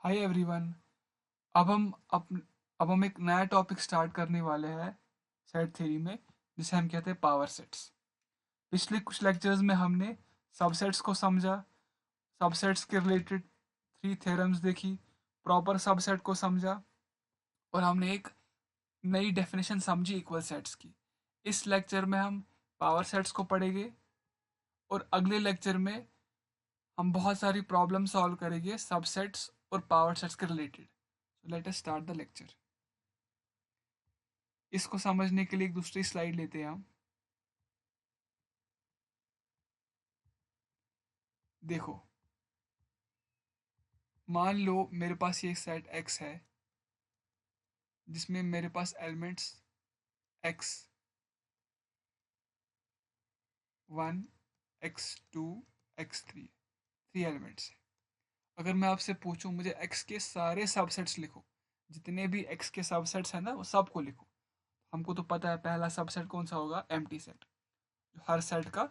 Hi everyone. अब हम up, अब हम एक नया टॉपिक स्टार्ट करने वाले हैं सेट थ्योरी में, जिसे हम कहते हैं पावर सेट्स। पिछले कुछ लेक्चर्स में हमने सबसेट्स को समझा, सबसेट्स के रिलेटेड थ्री थ्योरम्स देखी, प्रॉपर सबसेट को समझा और हमने एक नई डेफिनेशन समझी इक्वल सेट्स की। इस लेक्चर में हम पावर सेट्स को पढ़ेंगे और अगले लेक्चर में हम बहुत सारी प्रॉब्लम सॉल्व करेंगे सबसेट्स और पावर सेट्स के related. So let us start the lecture. इसको समझने के लिए एक दूसरी स्लाइड लेते हैं हम। देखो, मान लो मेरे पास ये सेट एक्स है जिसमें मेरे पास elements X one, X two, X three, three elements है। अगर मैं आपसे पूछूं मुझे एक्स के सारे सबसेट्स लिखो, जितने भी एक्स के सबसेट्स हैं ना वो सबको लिखो। हमको तो पता है पहला सबसेट कौन सा होगा, एम्प्टी सेट, जो हर सेट का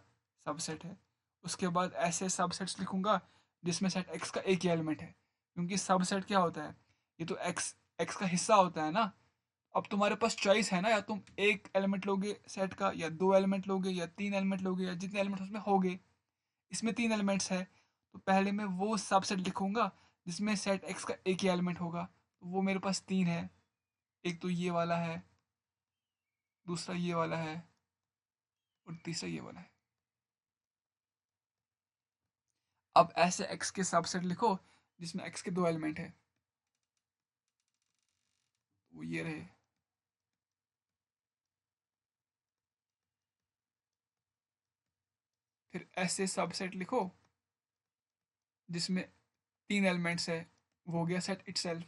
सबसेट है। उसके बाद ऐसे सबसेट्स लिखूंगा जिसमें सेट एक्स का एक ही एलिमेंट है, क्योंकि सबसेट क्या होता है, ये तो एक्स एक्स का हिस्सा होता है ना। अब तुम्हारे पास चॉइस है ना, या तुम एक एलिमेंट लोगे सेट का, या दो एलिमेंट लोगे, या तीन एलिमेंट लोगे, या जितने एलिमेंट उसमें होगे। इसमें तीन एलिमेंट्स है, तो पहले मैं वो सबसेट लिखूंगा जिसमें सेट एक्स का एक ही एलिमेंट होगा। तो वो मेरे पास तीन है, एक तो ये वाला है, दूसरा ये वाला है, और तीसरा ये वाला है। अब ऐसे एक्स के सबसेट लिखो जिसमें एक्स के दो एलिमेंट है, वो ये रहे। फिर ऐसे सबसेट लिखो जिसमें तीन एलिमेंट्स है, वो हो गया सेट इटसेल्फ।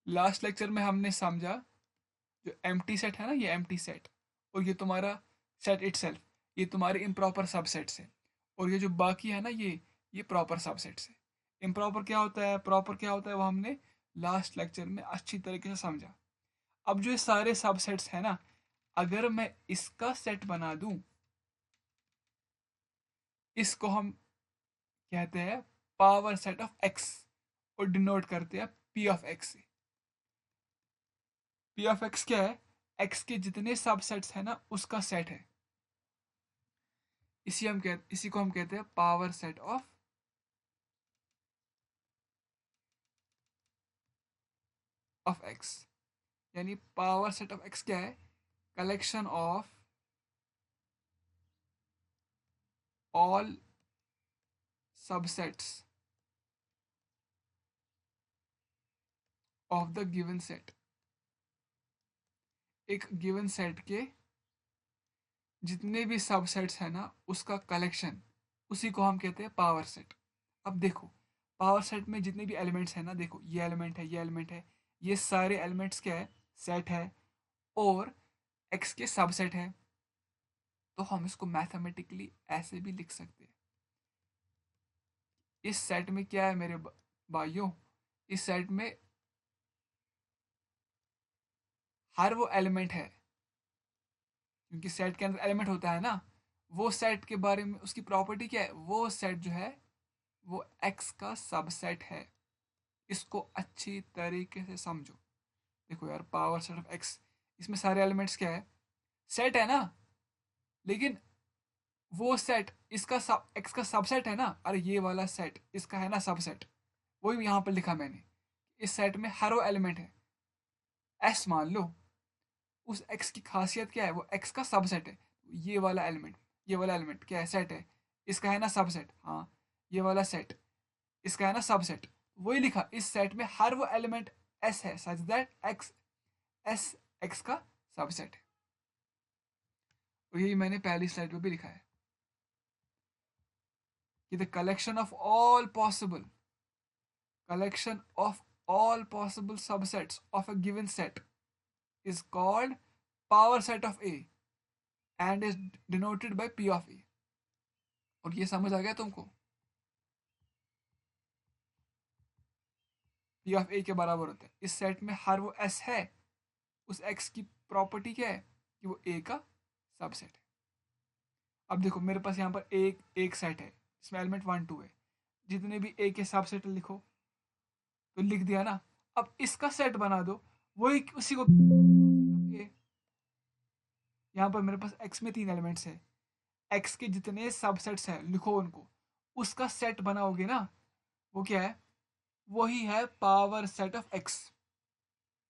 लास्ट लेक्चर में हमने समझा जो एम्प्टी सेट है ना, ये एम्प्टी सेट और ये तुम्हारा सेट इटसेल्फ, ये तुम्हारे इम्प्रॉपर सबसेट्स है। और ये जो बाकी है ना, ये प्रॉपर सबसेट्स है। इम्प्रॉपर क्या होता है, प्रॉपर क्या होता है, वो हमने लास्ट लेक्चर में अच्छी तरीके से समझा। अब जो ये सारे सबसेट्स है ना, अगर मैं इसका सेट बना दूं, इसको हम कहते हैं पावर सेट ऑफ एक्स, और डिनोट करते हैं पी ऑफ एक्स से। पी ऑफ एक्स क्या है, एक्स के जितने सबसेट्स है ना उसका सेट है। इसी को हम कहते हैं पावर सेट ऑफ एक्स। यानी पावर सेट ऑफ एक्स क्या है, collection of all subsets of the given set. एक गिवन सेट के जितने भी सबसेट्स है ना उसका कलेक्शन, उसी को हम कहते हैं पावर सेट। अब देखो, पावर सेट में जितने भी एलिमेंट्स हैं ना, देखो ये एलिमेंट है, ये एलिमेंट है, ये सारे एलिमेंट्स क्या है, सेट है, और एक्स के सबसेट है। तो हम इसको मैथमेटिकली ऐसे भी लिख सकते हैं, इस सेट में क्या है मेरे भाइयों, इस सेट में हर वो एलिमेंट है, क्योंकि सेट के अंदर एलिमेंट होता है ना, वो सेट के बारे में उसकी प्रॉपर्टी क्या है, वो सेट जो है वो एक्स का सबसेट है। इसको अच्छी तरीके से समझो। देखो यार, पावर सेट ऑफ एक्स, इसमें सारे एलिमेंट्स क्या है, सेट है ना, लेकिन वो सेट इसका सब एक्स का सबसेट है ना। अरे ये वाला सेट इसका है ना सबसेट, वही यहाँ पर लिखा मैंने। इस सेट में हर वो एलिमेंट है, एस मान लो। उस एक्स की खासियत क्या है, वो एक्स का सबसेट है। ये वाला एलिमेंट, ये वाला एलिमेंट क्या है, सेट है, इसका है ना सबसेट। हाँ, ये वाला सेट इसका है ना सबसेट। वही लिखा, इस सेट में हर वो एलिमेंट एस है, such that x S x का सबसेट है। और यही मैंने पहली स्लाइड पे भी लिखा है कि the collection of all possible subsets of a given set is called power set of A and is denoted by P of A। और ये समझ आ गया तुमको, P of A के बराबर होता है, इस सेट में हर वो S है, उस X की प्रॉपर्टी क्या है कि वो A का सबसेट है। अब देखो मेरे पास यहाँ पर एक एक सेट है, इसमें एलिमेंट वन टू है। जितने भी ए के सबसेट लिखो, तो लिख दिया ना। अब इसका सेट बना दो, वही उसी को ए। यहाँ पर मेरे पास एक्स में 3 एलिमेंट्स है, एक्स के जितने सबसेट्स हैं लिखो उनको, उसका सेट बनाओगे ना, वो क्या है, वही है पावर सेट ऑफ एक्स।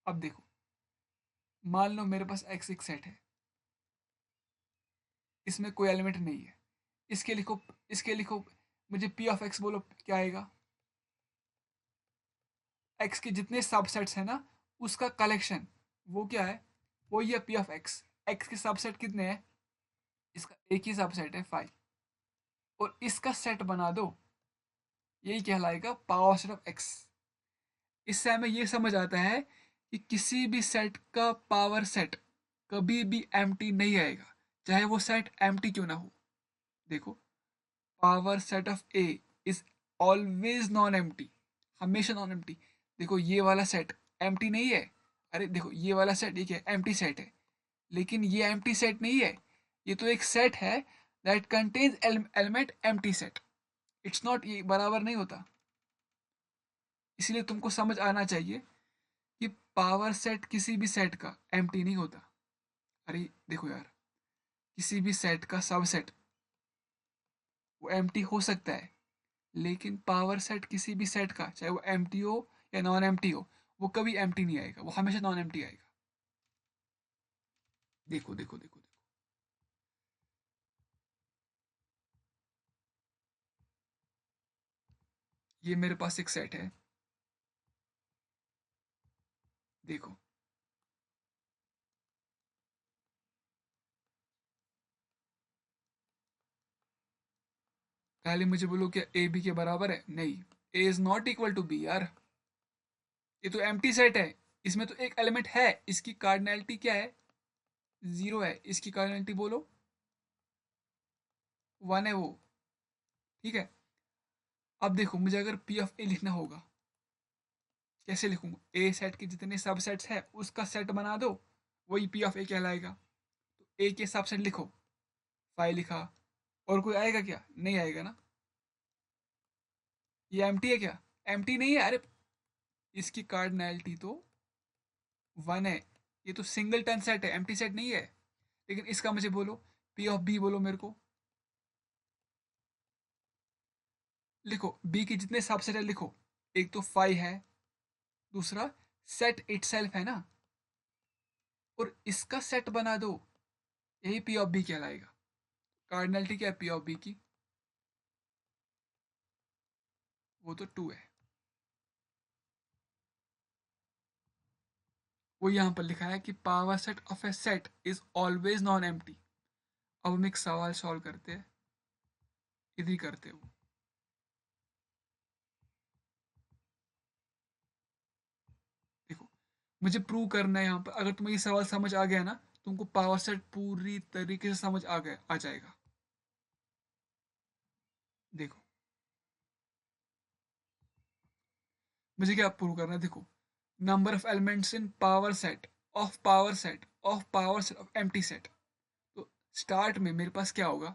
अब देखो, मान लो मेरे पास एक्स एक सेट है, इसमें कोई एलिमेंट नहीं है, इसके लिखो, इसके लिखो, मुझे पी ऑफ एक्स बोलो क्या आएगा, एक्स के जितने सबसेट्स हैं ना, उसका कलेक्शन, वो क्या है, वो ये पी ऑफ एक्स। एक्स के सबसेट कितने हैं, इसका एक ही सबसेट है 5, और इसका सेट बना दो, यही कहलाएगा पावर सेट ऑफ एक्स। इससे हमें ये समझ आता है कि किसी भी सेट का पावर सेट कभी भी एम्प्टी नहीं आएगा, चाहे वो सेट एम्प्टी क्यों ना हो। देखो, power set of A is always non empty, हमेशा नॉन एम्प्टी। देखो ये वाला सेट एम्प्टी नहीं है, अरे देखो ये वाला सेट ये क्या है, एम्प्टी सेट है, लेकिन ये एम्प्टी सेट नहीं है, ये तो एक सेट है that contains element empty set. It's not, ये बराबर नहीं होता। इसलिए तुमको समझ आना चाहिए कि पावर सेट किसी भी सेट का एम्प्टी नहीं होता। अरे देखो यार, किसी भी सेट का सबसेट वो एम्प्टी हो सकता है, लेकिन पावर सेट किसी भी सेट का, चाहे वो एम्प्टी हो या नॉन एम्प्टी हो, वो कभी एम्प्टी नहीं आएगा, वो हमेशा नॉन एम्प्टी आएगा। देखो देखो देखो देखो, ये मेरे पास एक सेट है, देखो, पहले मुझे बोलो क्या ए बी के बराबर है, नहीं, A is not equal to B यार, ये तो एम्प्टी सेट है, इसमें तो एक एलिमेंट है, इसकी कार्डिनैलिटी क्या है, 0 है, इसकी कार्डिनैलिटी बोलो 1 है वो, ठीक है। अब देखो, मुझे अगर पी ऑफ ए लिखना होगा, कैसे लिखूंगा, ए सेट के जितने सबसेट्स है उसका सेट बना दो, वही पी ऑफ ए कहलाएगा। तो ए के सबसेट लिखो, 5 लिखा, और कोई आएगा क्या, नहीं आएगा ना, ये एम्प्टी है क्या, एम्प्टी नहीं है, अरे इसकी कार्डिनैलिटी तो 1 है, ये तो सिंगल टन सेट है, एम्प्टी सेट नहीं है। लेकिन इसका मुझे बोलो, पी ऑफ बी बोलो मेरे को, लिखो बी के जितने सबसेट है लिखो, एक तो 5 है, दूसरा सेट इटसेल्फ है ना, और इसका सेट बना दो, यही पी ऑफ बी कहलाएगा। कार्डिनलिटी क्या है पी ऑफ बी की, वो तो 2 है, वो यहाँ पर लिखा है कि power set of A set is always non empty. अब हम एक सवाल सॉल्व करते हैं, इधर ही करते हो, देखो, मुझे प्रूव करना है यहाँ पर, अगर तुम्हें ये सवाल समझ आ गया ना, तुमको पावर सेट पूरी तरीके से समझ आ गया, आ जाएगा। देखो, मुझे क्या प्रूव करना है, देखो, number of elements in power set of power set of power set of empty set. तो स्टार्ट में मेरे पास क्या होगा,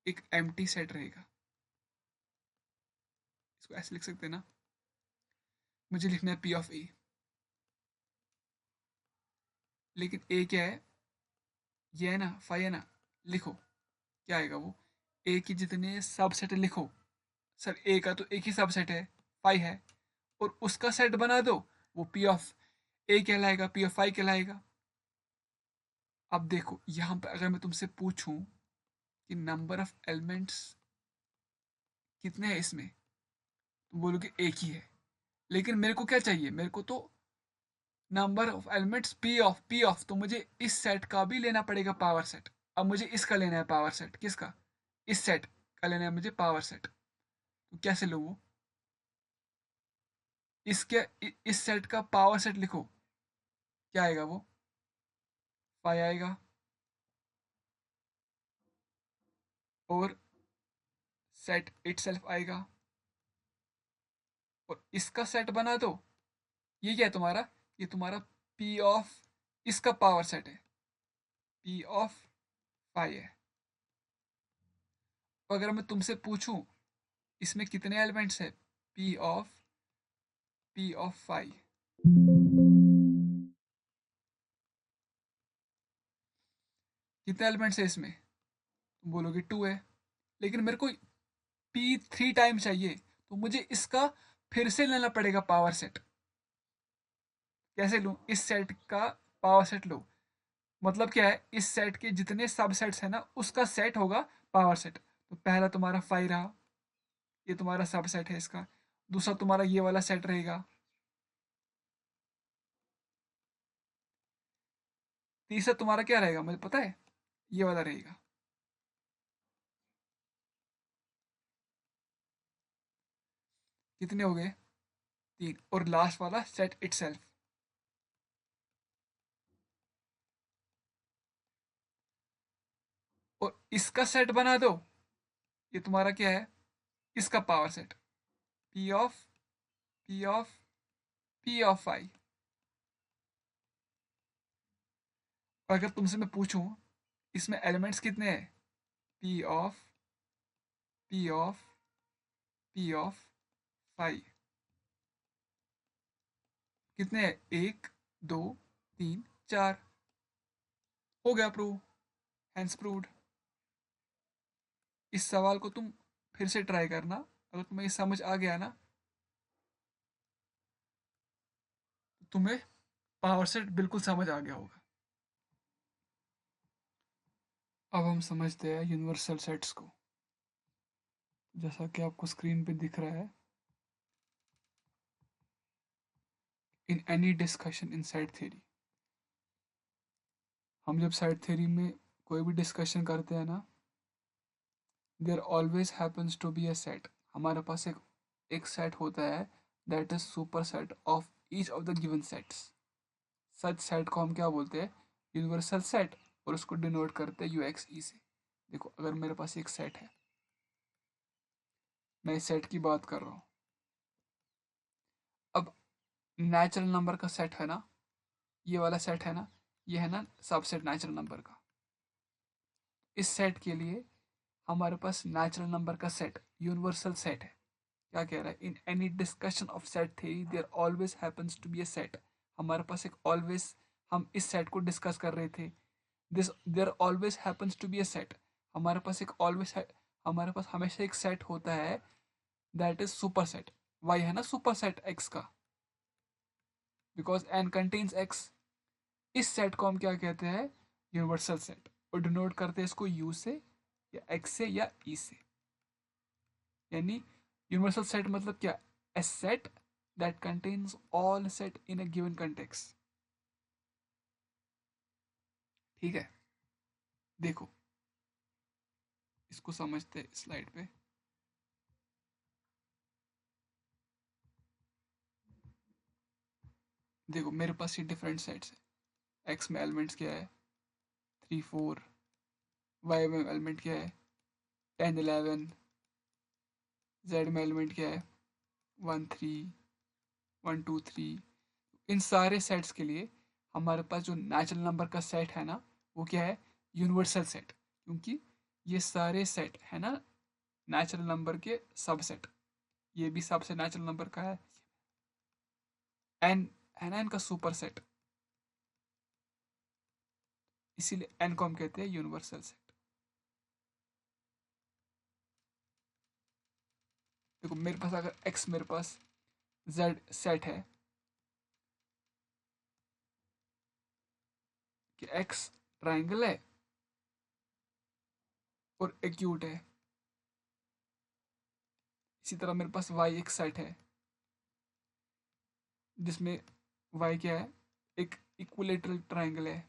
एक एम्प्टी सेट रहेगा, इसको ऐसे लिख सकते हैं ना, मुझे लिखना है पी ऑफ ए, लेकिन ए क्या है, ये है ना, 5 है ना, लिखो क्या आएगा वो, ए के जितने सबसेट लिखो, सर ए का तो एक ही सबसेट है 5 है, और उसका सेट बना दो, वो पी ऑफ ए कहलाएगा, पी ऑफ 5 कहलाएगा। अब देखो यहाँ पर अगर मैं तुमसे पूछूं कि नंबर ऑफ एलिमेंट्स कितने हैं इसमें, तुम बोलोगे एक ही है, लेकिन मेरे को क्या चाहिए, मेरे को तो number of elements P of, तो मुझे इस सेट का भी लेना पड़ेगा पावर सेट। अब मुझे इसका लेना है पावर सेट, किसका, इस सेट का लेना है मुझे पावर सेट, तो कैसे लूँ वो, इसके इस सेट का पावर सेट लिखो, क्या आएगा वो, 5 आएगा, और सेट इटसेल्फ आएगा, और इसका सेट बना दो, ये क्या है तुम्हारा, ये तुम्हारा पी ऑफ इसका पावर सेट है, पी ऑफ 5 है। तो अगर मैं तुमसे पूछूं इसमें कितने एलिमेंट्स है, पी ऑफ फाइव, कितने एलिमेंट्स है इसमें? तुम बोलोगे टू है, लेकिन मेरे को पी थ्री टाइम चाहिए, तो मुझे इसका फिर से लेना पड़ेगा पावर सेट। कैसे लूँ? इस सेट का पावर सेट लो, मतलब क्या है, इस सेट के जितने सब सेट्स है ना उसका सेट होगा पावर सेट। तो पहला तुम्हारा फाइव रहा, ये तुम्हारा सब सेट है इसका। दूसरा तुम्हारा ये वाला सेट रहेगा। तीसरा तुम्हारा क्या रहेगा मुझे पता है, ये वाला रहेगा। कितने हो गए? तीन। और लास्ट वाला सेट इटसेल्फ। और इसका सेट बना दो, ये तुम्हारा क्या है, इसका power set, P of P of P of I. अगर तुमसे मैं पूछूं इसमें एलिमेंट्स कितने हैं, P of P of P of five, कितने हैं? एक, दो, तीन, चार। हो गया प्रूव, हैंस प्रूव्ड। इस सवाल को तुम फिर से ट्राई करना, अगर तुम्हें ये समझ आ गया ना, तो तुम्हें पावर सेट बिल्कुल समझ आ गया होगा। अब हम समझते हैं यूनिवर्सल सेट्स को, जैसा कि आपको स्क्रीन पे दिख रहा है। In any discussion in set theory, हम जब सेट थ्योरी में कोई भी डिस्कशन करते हैं ना, there always happens to be a set. हमारे पास एक सेट होता है, that is superset of each of the given sets. Such set को हम क्या बोलते हैं, यूनिवर्सल सेट, और उसको डिनोट करते हैं यू एक्स ई से। देखो अगर मेरे पास एक सेट है, मैं इस सेट की बात कर रहा हूँ। अब नेचुरल नंबर का सेट है ना, ये वाला सेट है ना, ये है ना सबसेट नेचुरल नंबर का। इस सेट के लिए हमारे पास नेचुरल नंबर का सेट यूनिवर्सल सेट है। क्या कह रहा है, in any discussion of set theory there always happens to be a set. हमारे पास एक ऑलवेज, हम इस सेट को डिस्कस कर रहे थे, this there always happens to be a set. हमारे पास एक ऑलवेज है, हमारे पास हमेशा एक सेट होता है, that is superset. Y है ना सुपर सेट एक्स का, बिकॉज एन कंटेन्स एक्स। इस सेट को हम क्या कहते हैं, यूनिवर्सल सेट, और डिनोट करते हैं इसको यू से या एक्स से या ई से। यानी यूनिवर्सल सेट मतलब क्या, a set that contains all set in a given context. ठीक है, देखो इसको समझते हैं स्लाइड पे। देखो मेरे पास ये डिफरेंट सेट्स है। एक्स में एलिमेंट्स क्या है, थ्री फोर। वाई में एलिमेंट क्या है, टेन इलेवन। जेड में एलिमेंट क्या है, one three, one two three. इन सारे सेट्स के लिए हमारे पास जो नेचुरल नंबर का सेट है ना, वो क्या है, यूनिवर्सल सेट। क्योंकि ये सारे सेट है ना नेचुरल नंबर के सबसेट, ये भी सबसे नेचुरल नंबर का है। एन है ना इनका सुपर सेट, इसीलिए एन को हम कहते हैं यूनिवर्सल सेट। देखो मेरे पास अगर एक्स, मेरे पास जेड सेट है कि एक्स ट्राइंगल है और एक्यूट है, इसी तरह मेरे पास वाई एक सेट है जिसमें वाई क्या है, एक इक्विलेटरल ट्राइंगल है।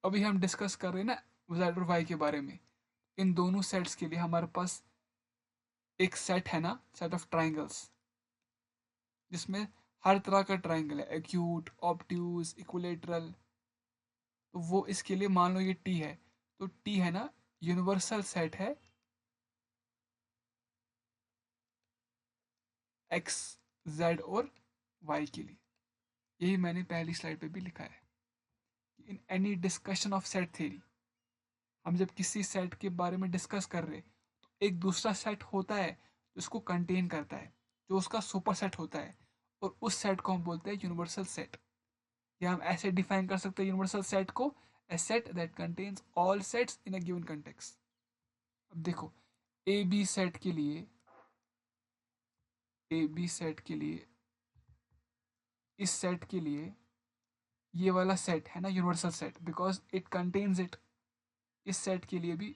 अभी हम डिस्कस कर रहे हैं ना जेड और वाई के बारे में। इन दोनों सेट्स के लिए हमारे पास एक सेट है ना, सेट ऑफ ट्राइंगल्स, जिसमें हर तरह का ट्राइंगल है, एक्यूट, ऑब्ट्यूज, इक्विलेटरल। तो वो इसके लिए मान लो ये टी है, तो टी है ना यूनिवर्सल सेट है एक्स, जेड और वाई के लिए। यही मैंने पहली स्लाइड पे भी लिखा है, in any discussion of set theory, हम जब किसी सेट के बारे में डिस्कस कर रहे तो एक दूसरा सेट होता है जो उसको कंटेन करता है, जो उसका सुपर सेट होता है, और उस सेट को हम बोलते हैं यूनिवर्सल सेट। या हम ऐसे डिफाइन कर सकते हैं यूनिवर्सल सेट को, a set that contains all sets in a given context. अब देखो, ए बी सेट के लिए, ए बी सेट के लिए, इस सेट के लिए ये वाला सेट है ना universal set, because it contains it. इस सेट के लिए भी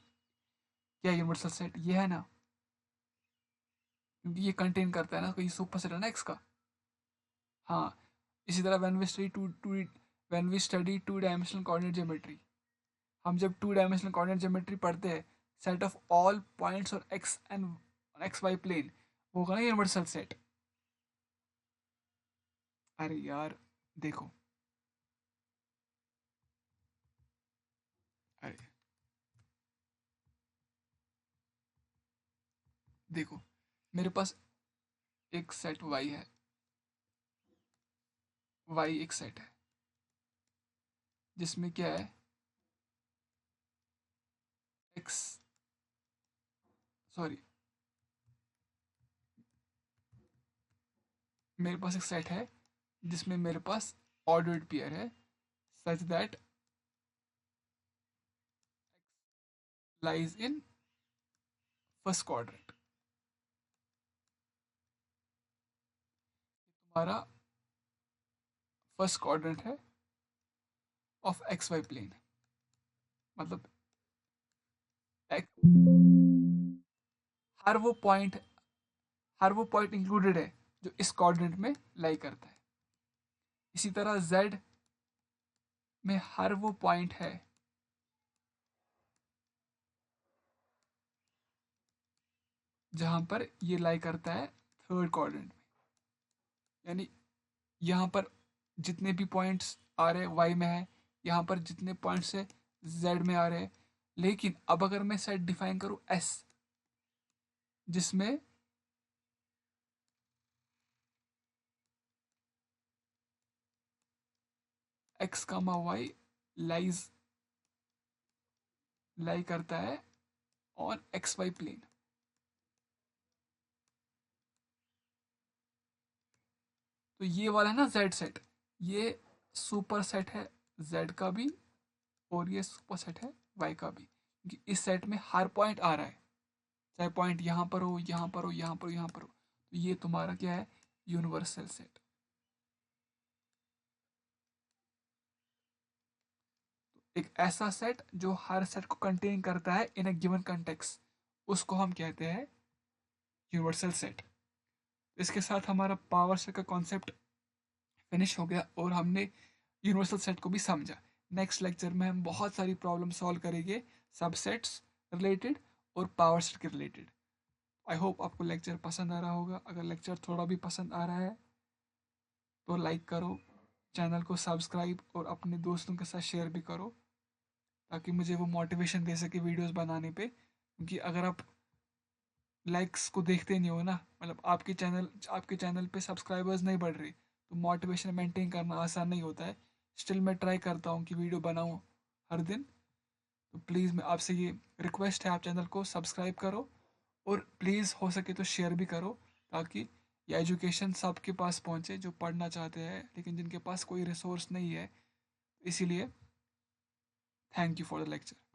क्या यूनिवर्सल सेट ये है ना, क्योंकि ये कंटेन करता है ना, कोई सुपर सेट है ना एक्स का। हाँ, इसी तरह when we study two dimensional coordinate geometry, हम जब टू डायमेंशनल कोऑर्डिनेट ज्योमेट्री पढ़ते हैं, सेट ऑफ ऑल पॉइंट्स और X and X Y plane, वो होगा ना यूनिवर्सल सेट। अरे यार देखो, अरे देखो, मेरे पास एक सेट वाई है, वाई एक सेट है जिसमें क्या है, एक्स, सॉरी, मेरे पास एक सेट है जिसमें मेरे पास ऑर्डर्ड पेयर है such that lies in first quadrant. तुम्हारा फर्स्ट क्वाड्रेंट है ऑफ एक्स वाई प्लेन, मतलब हर वो पॉइंट, हर वो पॉइंट इंक्लूडेड है जो इस क्वाड्रेंट में लाई करता है। इसी तरह z में हर वो पॉइंट है जहां पर ये लाई करता है थर्ड क्वाड्रेंट में। यानी यहाँ पर जितने भी पॉइंट्स आ रहे हैं वाई में है, यहाँ पर जितने पॉइंट्स है जेड में आ रहे हैं। लेकिन अब अगर मैं सेट डिफाइन करूँ एस, जिसमें एक्स कामा वाई लाइज लाई करता है ऑन एक्स वाई प्लेन, तो ये वाला है ना जेड सेट, ये सुपर सेट है जेड का भी, और ये सुपर सेट है वाई का भी, क्योंकि इस सेट में हर पॉइंट आ रहा है, चाहे पॉइंट यहाँ पर हो, यहाँ पर हो, यहाँ पर हो, यहाँ पर हो, तो ये तुम्हारा क्या है, यूनिवर्सल सेट। एक ऐसा सेट जो हर सेट को कंटेन करता है इन अ गिवन कंटेक्स्ट, उसको हम कहते हैं यूनिवर्सल सेट। इसके साथ हमारा पावर सेट का कॉन्सेप्ट फिनिश हो गया और हमने यूनिवर्सल सेट को भी समझा। नेक्स्ट लेक्चर में हम बहुत सारी प्रॉब्लम सॉल्व करेंगे सबसेट्स रिलेटेड और पावर सेट के रिलेटेड। आई होप आपको लेक्चर पसंद आ रहा होगा। अगर लेक्चर थोड़ा भी पसंद आ रहा है तो लाइक करो, चैनल को सब्सक्राइब और अपने दोस्तों के साथ शेयर भी करो, ताकि मुझे वो मोटिवेशन दे सके वीडियोस बनाने पे। क्योंकि अगर आप लाइक्स को देखते नहीं हो ना, मतलब आपके चैनल पे सब्सक्राइबर्स नहीं बढ़ रहे, तो मोटिवेशन मेंटेन करना आसान नहीं होता है। स्टिल मैं ट्राई करता हूँ कि वीडियो बनाऊँ हर दिन। तो प्लीज़ मैं आपसे ये रिक्वेस्ट है, आप चैनल को सब्सक्राइब करो और प्लीज़ हो सके तो शेयर भी करो, ताकि ये एजुकेशन सबके पास पहुँचे जो पढ़ना चाहते हैं लेकिन जिनके पास कोई रिसोर्स नहीं है। इसीलिए thank you for the lecture.